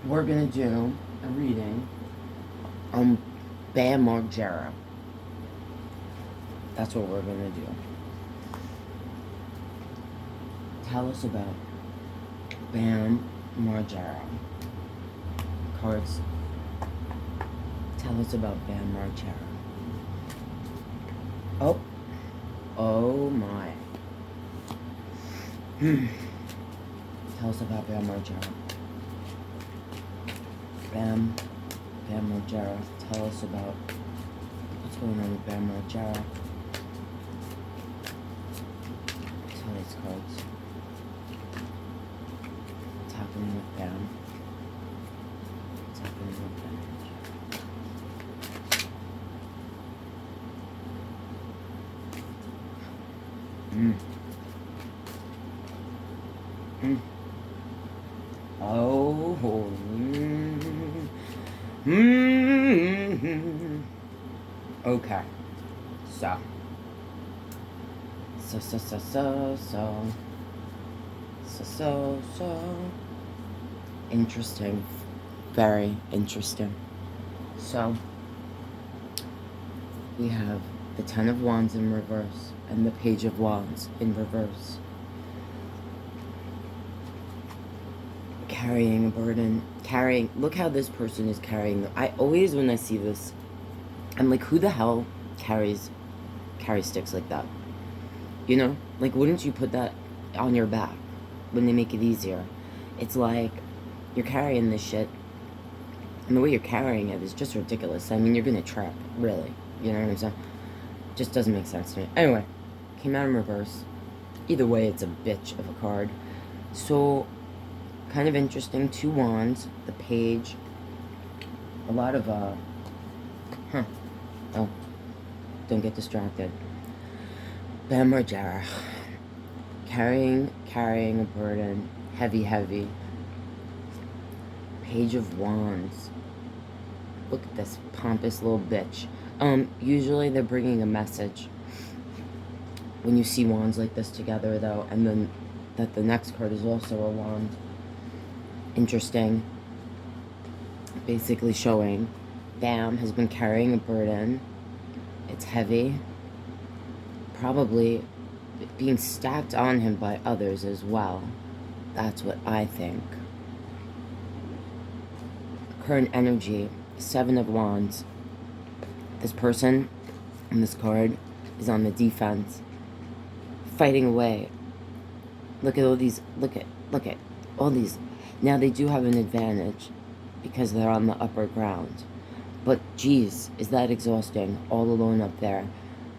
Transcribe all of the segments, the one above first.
we're gonna do a reading on Bam Margera. That's what we're gonna do. Tell us about Bam Margera. Cards. Tell us about Bam Margera. Oh. Oh my. Tell us about Bam Margera. Bam Margera. Tell us about what's going on with Bam Margera. Tell these cards. What's happening with Bam? What's happening with Bam Margera? Oh. Okay. So. Interesting. Very interesting. So, we have the Ten of Wands in reverse and the Page of Wands in reverse. Carrying a burden. Look how this person is carrying. I always, when I see this, I'm like, who the hell carries sticks like that? You know? Like, wouldn't you put that on your back when they make it easier? It's like, you're carrying this shit, and the way you're carrying it is just ridiculous. I mean, you're gonna trip, really. You know what I'm saying? Just doesn't make sense to me. Anyway, came out in reverse. Either way, it's a bitch of a card. So, kind of interesting. 2 wands, the page, a lot of, oh, don't get distracted. Bam Margera, carrying a burden, heavy. Page of Wands. Look at this pompous little bitch. Usually they're bringing a message. When you see wands like this together, though, and then that the next card is also a wand. Interesting. Basically showing Bam has been carrying a burden. It's heavy. Probably being stacked on him by others as well. That's what I think. Current energy, 7 of Wands. This person in this card is on the defense, fighting away. Look at all these, look at all these. Now they do have an advantage because they're on the upper ground. But geez, is that exhausting, all alone up there,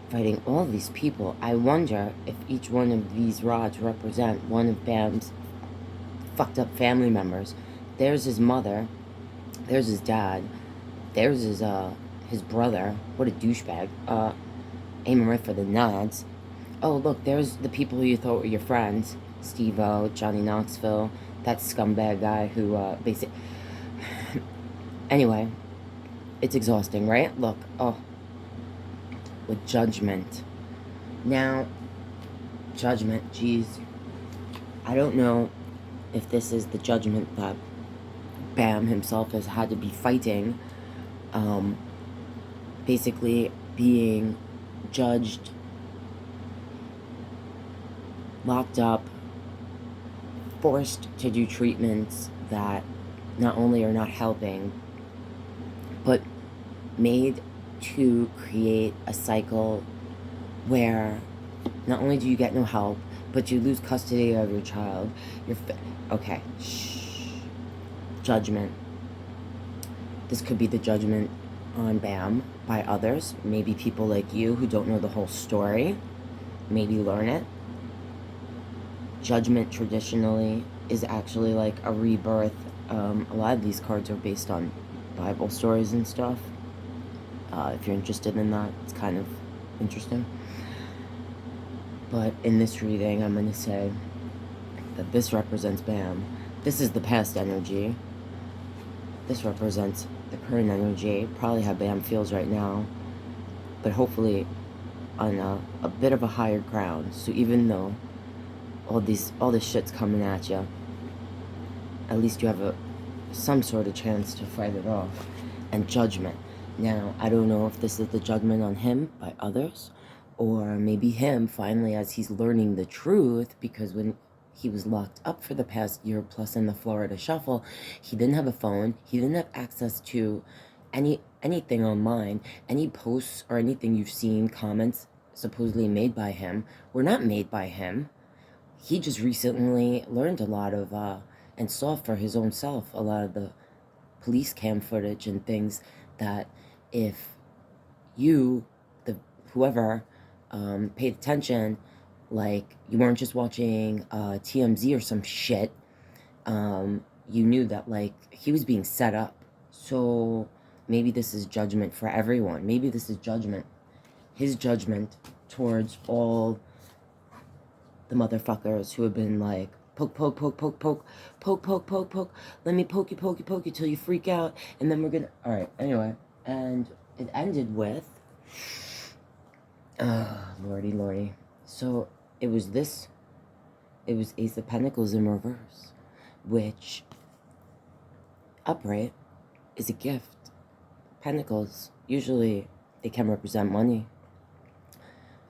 fighting all these people. I wonder if each one of these rods represent one of Bam's fucked up family members. There's his mother. There's his dad. There's his brother. What a douchebag. Aiming right for the nuts. Oh, look, there's the people who you thought were your friends. Steve-O, Johnny Knoxville, that scumbag guy who, basically... Anyway, it's exhausting, right? Look, with Judgment. Now, Judgment, geez. I don't know if this is the judgment that Bam himself has had to be fighting, basically being judged, locked up, forced to do treatments that not only are not helping, but made to create a cycle where not only do you get no help, but you lose custody of your child. Okay, shh. Judgment. This could be the judgment on Bam by others. Maybe people like you who don't know the whole story. Maybe learn it. Judgment traditionally is actually like a rebirth. A lot of these cards are based on Bible stories and stuff. If you're interested in that, it's kind of interesting. But in this reading, I'm going to say that this represents Bam. This is the past energy. This represents the current energy, probably how Bam feels right now, but hopefully on a bit of a higher ground. So even though all this shit's coming at you, at least you have some sort of chance to fight it off. And judgment. Now, I don't know if this is the judgment on him by others, or maybe him finally as he's learning the truth, because when he was locked up for the past year plus in the Florida shuffle, he didn't have a phone, he didn't have access to anything online. Any posts or anything you've seen, comments supposedly made by him, were not made by him. He just recently learned a lot of, and saw for his own self, a lot of the police cam footage and things that if you, the whoever, paid attention, like you weren't just watching TMZ or some shit, you knew that like he was being set up. So maybe this is judgment for everyone. Maybe this is judgment, his judgment towards all the motherfuckers who have been like, poke, poke, poke, poke, poke, poke, poke, poke, poke, let me poke you till you freak out, and then we're gonna, alright, anyway, and it ended with, lordy, lordy, so it was Ace of Pentacles in reverse, which, upright, is a gift. Pentacles, usually, they can represent money,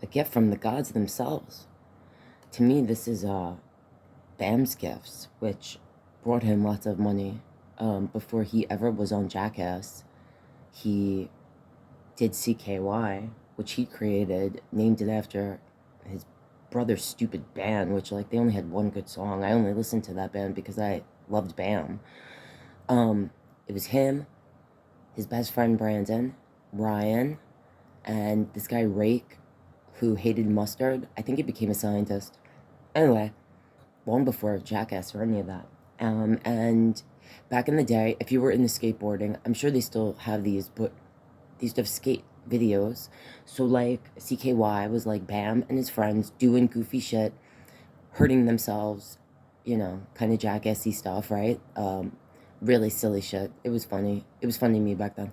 a gift from the gods themselves. To me, this is Bam's gifts, which brought him lots of money. Before he ever was on Jackass, he did CKY, which he created, named it after his brother's stupid band, which, like, they only had one good song. I only listened to that band because I loved Bam. It was him, his best friend Brandon, Ryan, and this guy Rake, who hated mustard. I think he became a scientist. Anyway, long before Jackass or any of that. And back in the day, if you were into skateboarding, I'm sure they still have these, but they used to have skate videos. So like CKY was like Bam and his friends doing goofy shit, hurting themselves, you know, kind of jackassy stuff, right? Really silly shit. It was funny. It was funny to me back then.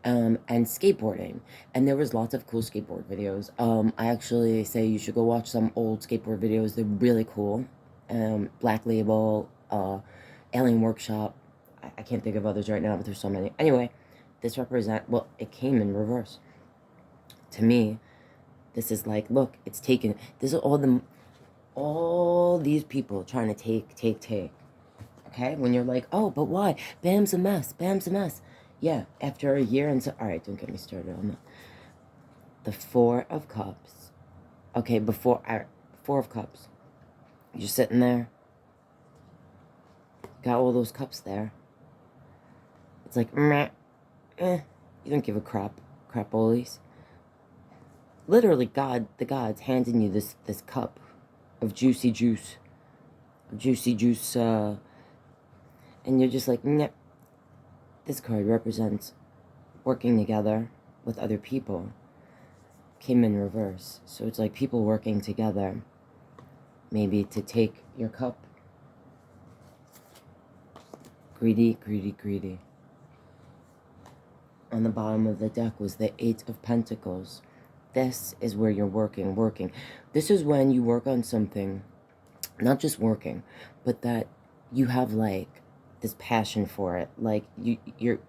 And skateboarding. And there was lots of cool skateboard videos. I actually say you should go watch some old skateboard videos. They're really cool. Black Label, Alien Workshop. I can't think of others right now, but there's so many. Anyway, this well, it came in reverse. To me, this is like, look, it's taken. This is all these people trying to take. Okay? When you're like, oh, but why? Bam's a mess. Bam's a mess. Yeah, after a year and so, all right, don't get me started on that. The Four of Cups. Okay, Four of Cups. You're sitting there. Got all those cups there. It's like, meh, you don't give a crap, crapolies. Literally, the gods handing you this cup of juicy juice, and you're just like, nah. This card represents working together with other people. Came in reverse. So it's like people working together, maybe to take your cup. Greedy, greedy, greedy. On the bottom of the deck was the Eight of Pentacles. This is where you're working. This is when you work on something, not just working, but that you have like this passion for it. Like you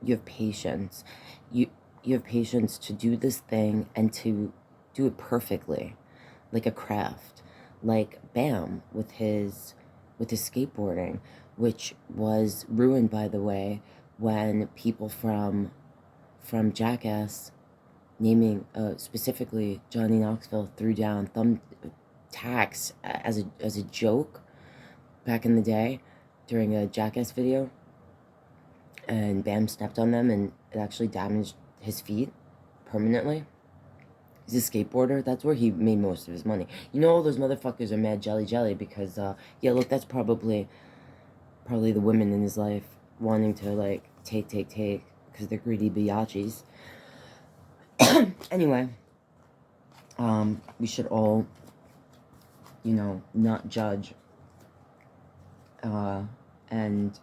have patience. You have patience to do this thing and to do it perfectly, like a craft. Like Bam with his skateboarding, which was ruined, by the way, when people from Jackass, naming specifically Johnny Knoxville, threw down thumbtacks as a joke back in the day during a Jackass video, and Bam stepped on them and it actually damaged his feet permanently. He's a skateboarder. That's where he made most of his money. You know, all those motherfuckers are mad jelly because yeah, look, that's probably the women in his life wanting to like take because they're greedy biatches. Anyway, we should all, you know, not judge, and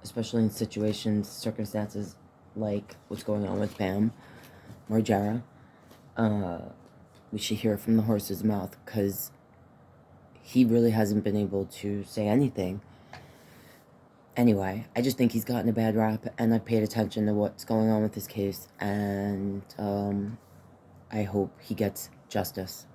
especially in circumstances like what's going on with Bam Margera, we should hear from the horse's mouth, because he really hasn't been able to say anything Anyway, I just think he's gotten a bad rap, and I've paid attention to what's going on with this case, and I hope he gets justice.